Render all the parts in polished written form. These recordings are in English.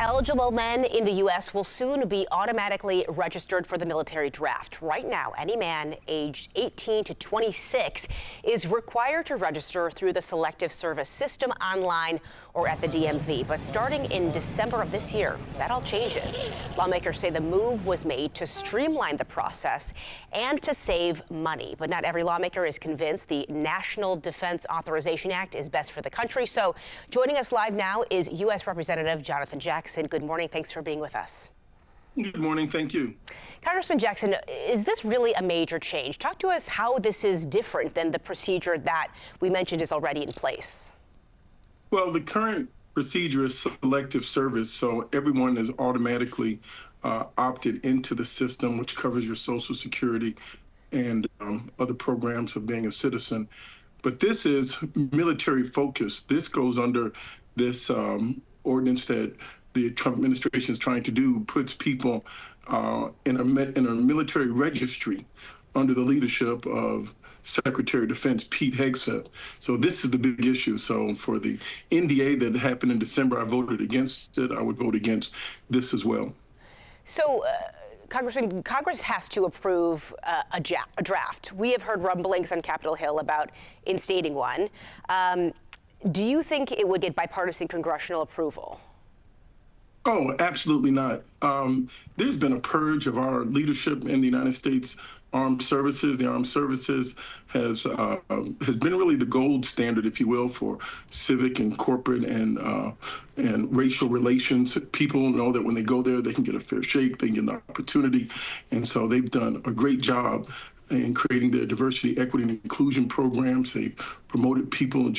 Eligible men in the U.S. will soon be automatically registered for the military draft. Right now, any man aged 18 to 26 is required to register through the Selective Service System online or at the DMV. But starting in December of this year, that all changes. Lawmakers say the move was made to streamline the process and to save money. But not every lawmaker is convinced the National Defense Authorization Act is best for the country. So joining us live now is U.S. Representative Jonathan Jackson. Good morning. Thanks for being with us. Good morning. Thank you. Congressman Jackson, is this really a major change? Talk to us how this is different than the procedure that we mentioned is already in place. Well, the current procedure is selective service, so everyone is automatically opted into the system, which covers your Social Security and other programs of being a citizen. But this is military focused. This goes under this ordinance that the Trump administration is trying to do, puts people in a military registry under the leadership of Secretary of Defense Pete Hegseth. So this is the big issue. So for the NDA that happened in December, I voted against it. I would vote against this as well. So, Congressman, Congress has to approve a draft. We have heard rumblings on Capitol Hill about instating one. Do you think it would get bipartisan congressional approval? Oh, absolutely not. There's been a purge of our leadership in the United States Armed Services. The Armed Services has been really the gold standard, if you will, for civic and corporate and racial relations. People know that when they go there, they can get a fair shake, they can get an opportunity. And so they've done a great job in creating their diversity, equity, and inclusion programs. They've promoted people in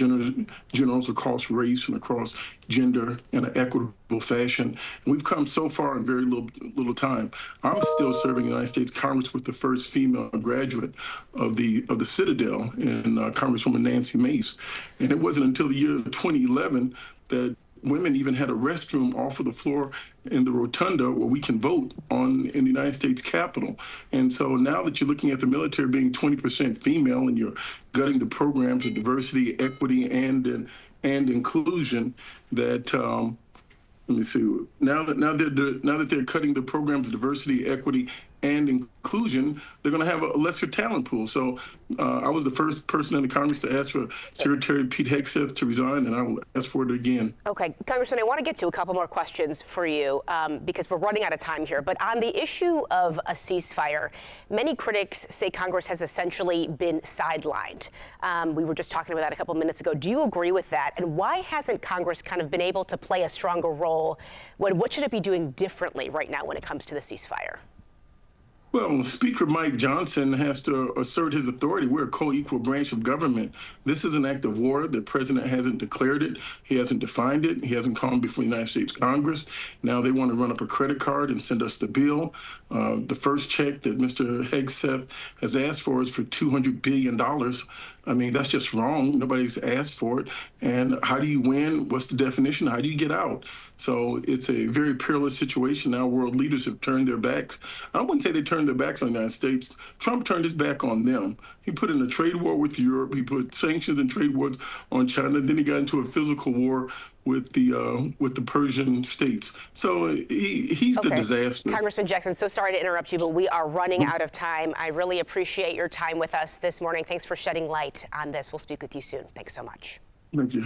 generals across race and across gender in an equitable fashion. And we've come so far in very little time. I'm still serving in the United States Congress with the first female graduate of the Citadel in Congresswoman Nancy Mace. And it wasn't until the year 2011 that women even had a restroom off of the floor in the rotunda where we can vote in the United States Capitol. And so now that you're looking at the military being 20% female and you're gutting the programs of diversity, equity, and inclusion, that let me see. Now that they're cutting the programs of diversity, equity, and inclusion, they're going to have a lesser talent pool. So I was the first person in the Congress to ask for Secretary Pete Hegseth to resign, and I will ask for it again. Okay, Congressman, I want to get to a couple more questions for you because we're running out of time here. But on the issue of a ceasefire, many critics say Congress has essentially been sidelined. We were just talking about that a couple minutes ago. Do you agree with that? And why hasn't Congress kind of been able to play a stronger role? What should it be doing differently right now when it comes to the ceasefire? Well, Speaker Mike Johnson has to assert his authority. We're a co-equal branch of government. This is an act of war. The president hasn't declared it. He hasn't defined it. He hasn't come before the United States Congress. Now they want to run up a credit card and send us the bill. The first check that Mr. Hegseth has asked for is for $200 billion. I mean, that's just wrong. Nobody's asked for it. And how do you win? What's the definition? How do you get out? So it's a very perilous situation. Now world leaders have turned their backs. I wouldn't say they turned their backs on the United States. Trump turned his back on them. He put in a trade war with Europe. He put sanctions and trade wars on China. Then he got into a physical war with the Persian states. So he's the disaster. Congressman Jackson, so sorry to interrupt you, but we are running out of time. I really appreciate your time with us this morning. Thanks for shedding light on this. We'll speak with you soon. Thanks so much. Thank you.